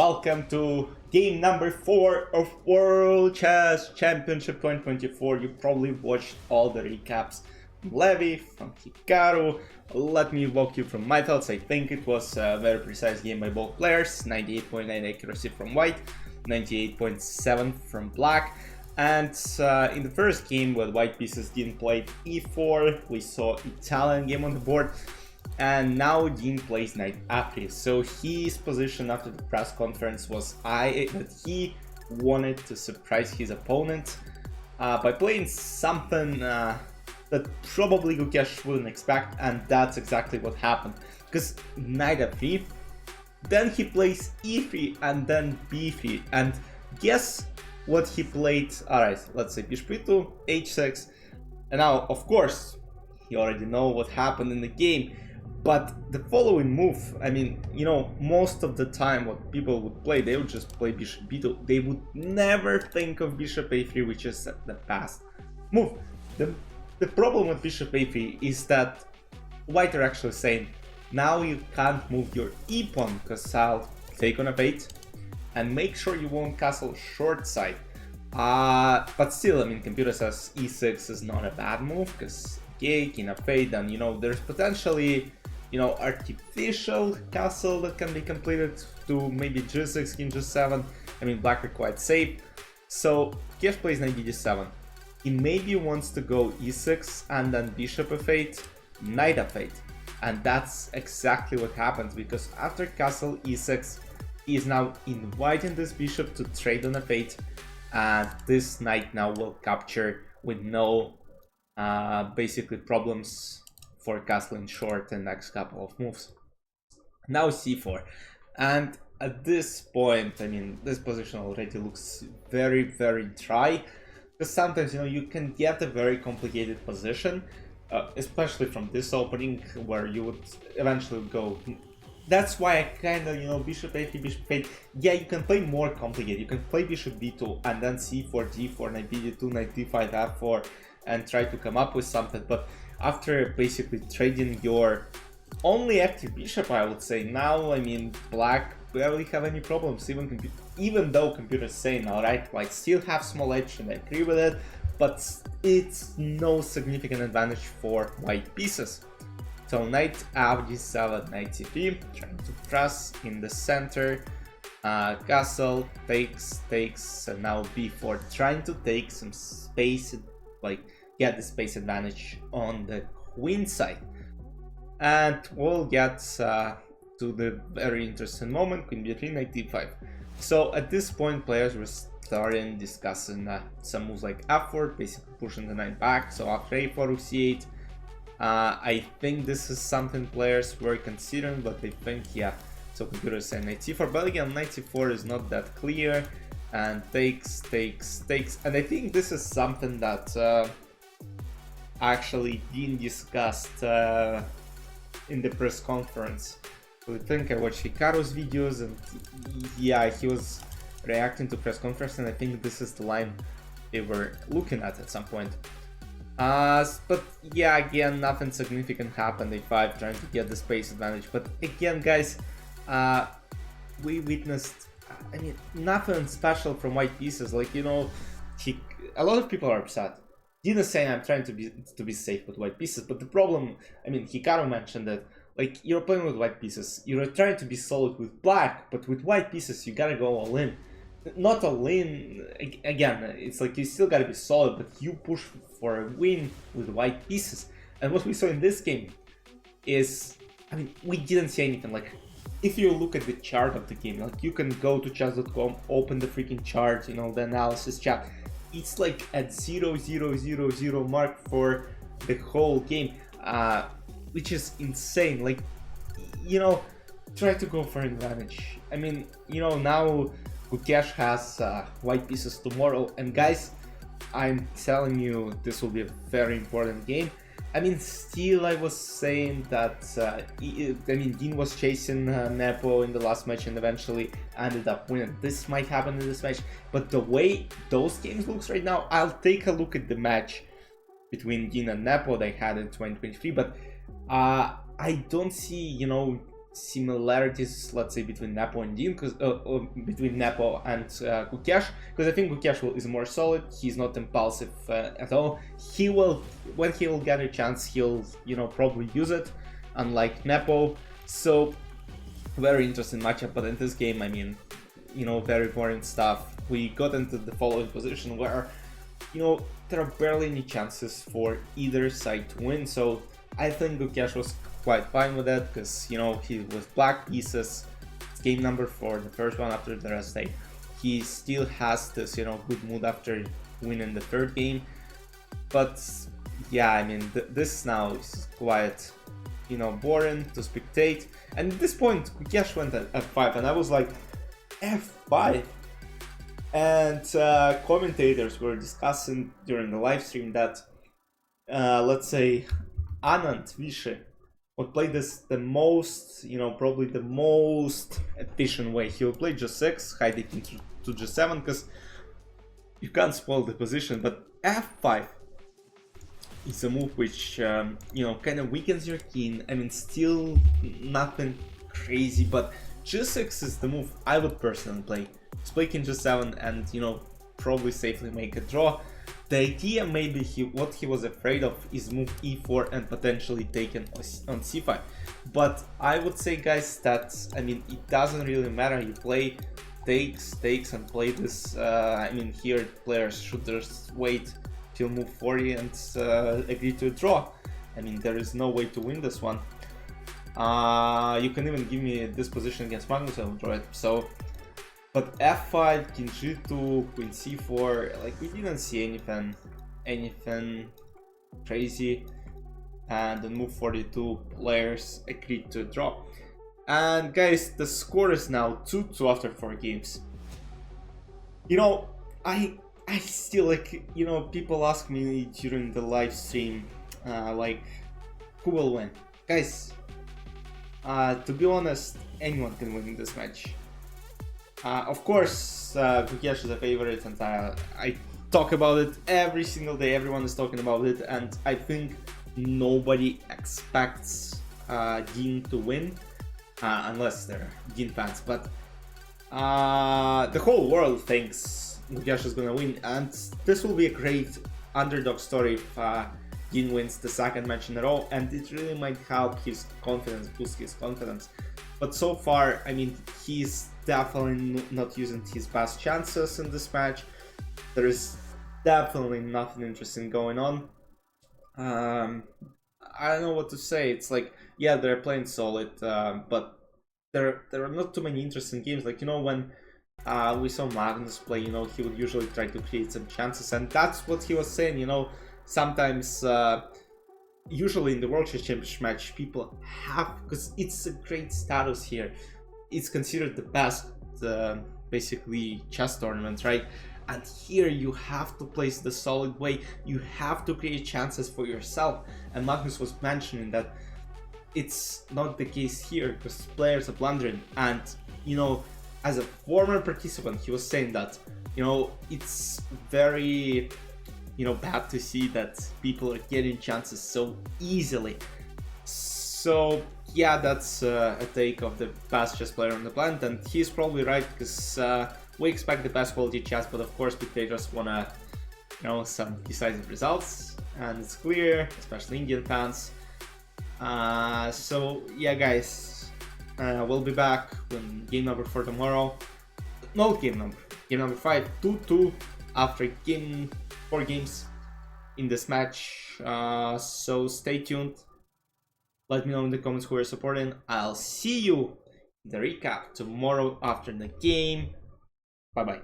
welcome to game number 4 of World Chess Championship 2024. You probably watched all the recaps from Levi, from Hikaru. Let me walk you from my thoughts. I think it was a very precise game by both players. 98.9 accuracy from white, 98.7 from black. And in the first game, where white pieces didn't play e4, we saw Italian game on the board. And now Dean plays knight f3. So his position after the press conference was that he wanted to surprise his opponent by playing something that probably Gukesh wouldn't expect, and that's exactly what happened. Because knight f3, then he plays e3 and then b3, and guess what he played? Alright, let's say bishop e2, h6, and now of course you already know what happened in the game. But the following move, I mean, you know, most of the time what people would play, they would just play bishop b2. They would never think of bishop a3, which is the fast move. The problem with bishop a3 is that white are actually saying, now you can't move your e pawn because I'll take on f8 and make sure you won't castle short side. But still, I mean, computer says e6 is not a bad move because king f8, and you know, there's potentially, you know, artificial castle that can be completed to maybe g6, king g7. I mean, black are quite safe. So Gukesh plays knight d7. He maybe wants to go e6 and then bishop f8, knight f8. And that's exactly what happens, because after castle e6, he is now inviting this bishop to trade on f8. And this knight now will capture with no basically problems for castling short in the next couple of moves. Now c4, and at this point, I mean, this position already looks very, very dry, because sometimes, you know, you can get a very complicated position, especially from this opening, where you would eventually go. That's why I kind of, you know, bishop a3, bishop a8. Yeah, you can play more complicated. You can play bishop b2 and then c4, d4, knight b2, knight d5, f4, and try to come up with something. But after basically trading your only active bishop, I would say, now, I mean, black barely have any problems, even though computer's saying, alright, white still have small edge, and I agree with it, but it's no significant advantage for white pieces. So knight f7, knight c3, trying to press in the center, castle, takes, and now b4, trying to take some space, like get the space advantage on the queen side. And we'll get to the very interesting moment, queen b3, knight d5. So at this point, players were starting discussing some moves like f4, basically pushing the knight back, so after a4, rook c8. I think this is something players were considering, but they think, yeah, so computer is saying knight c4, but again, knight c4 is not that clear, and takes, and I think this is something that actually Dean discussed in the press conference. I think I watched Hikaru's videos, and yeah, he was reacting to press conference, and I think this is the line they were looking at some point. But yeah, again, nothing significant happened. A5 trying to get the space advantage, but again, guys, we witnessed, I mean, nothing special from white pieces. Like, you know, a lot of people are upset. Dean is saying I'm trying to be safe with white pieces, but the problem, I mean, Hikaru mentioned that, like, you're playing with white pieces, you're trying to be solid with black, but with white pieces you gotta go all in. Not all in, again, it's like you still gotta be solid, but you push for a win with white pieces. And what we saw in this game is, I mean, we didn't see anything. Like, if you look at the chart of the game, like, you can go to chess.com, open the freaking chart, you know, the analysis chat. It's like at 0,000 mark for the whole game, which is insane. Like, you know, try to go for an advantage. I mean, you know, now Gukesh has white pieces tomorrow, and guys, I'm telling you, this will be a very important game. I mean, still, I was saying that, I mean, Dean was chasing Nepo in the last match and eventually ended up winning. This might happen in this match, but the way those games looks right now, I'll take a look at the match between Dean and Nepo they had in 2023, but I don't see, you know, similarities, let's say, between Nepo and Dean, because between Nepo and Gukesh, because I think Gukesh is more solid. He's not impulsive at all. He will, when he will get a chance, he'll probably use it, unlike Nepo. So very interesting matchup. But in this game, I mean, very boring stuff. We got into the following position where there are barely any chances for either side to win. So I think Gukesh was quite fine with that, because he was black pieces. It's game number 4, the first one after the rest day. He still has this good mood after winning the 3rd game. But yeah, I mean, this now is quite boring to spectate. And at this point Gukesh went at f5, and I was like, f5? And commentators were discussing during the live stream that let's say Anand Vishe would play this the most, probably the most efficient way. He will play G6, hiding into to G7, because you can't spoil the position. But F5 is a move which, kind of weakens your king. I mean, still nothing crazy, but G6 is the move I would personally play. Just play king G7 and, probably safely make a draw. The idea maybe what he was afraid of is move e4 and potentially taken on c5. But I would say, guys, that, I mean, it doesn't really matter. You play takes and play this. I mean, here players should just wait till move 40 and agree to a draw. I mean, there is no way to win this one. You can even give me this position against Magnus, I will draw it. So, but f5, king g2, queen c4, like, we didn't see anything crazy. And on move 42, players agreed to a draw. And guys, the score is now 2-2 after 4 games. I still, like, people ask me during the live stream, like, who will win? Guys, to be honest, anyone can win this match. Of course, Gukesh is a favorite, and I talk about it every single day. Everyone is talking about it, and I think nobody expects Dean to win, unless they're Dean fans. But the whole world thinks Gukesh is gonna win, and this will be a great underdog story if Dean wins the 2nd match in a row, and it really might help his confidence, boost his confidence. But so far, I mean, he's definitely not using his best chances in this match. There is definitely nothing interesting going on. I don't know what to say. It's like, yeah, they're playing solid, but there are not too many interesting games. Like, when we saw Magnus play, he would usually try to create some chances, and that's what he was saying. Sometimes, usually in the World Chess Championship match, people have, because it's a great status here. It's considered the best, basically, chess tournament, right? And here you have to place the solid way. You have to create chances for yourself. And Magnus was mentioning that it's not the case here, because players are blundering. And, as a former participant, he was saying that, it's very, bad to see that people are getting chances so easily. So yeah, that's a take of the best chess player on the planet, and he's probably right, because we expect the best quality chess, but of course spectators wanna, some decisive results, and it's clear, especially Indian fans. So yeah, guys, we'll be back with game number 4 tomorrow. No, game number 5, 2-2 after 4 games in this match. So stay tuned. Let me know in the comments who are supporting. I'll see you in the recap tomorrow after the game. Bye bye.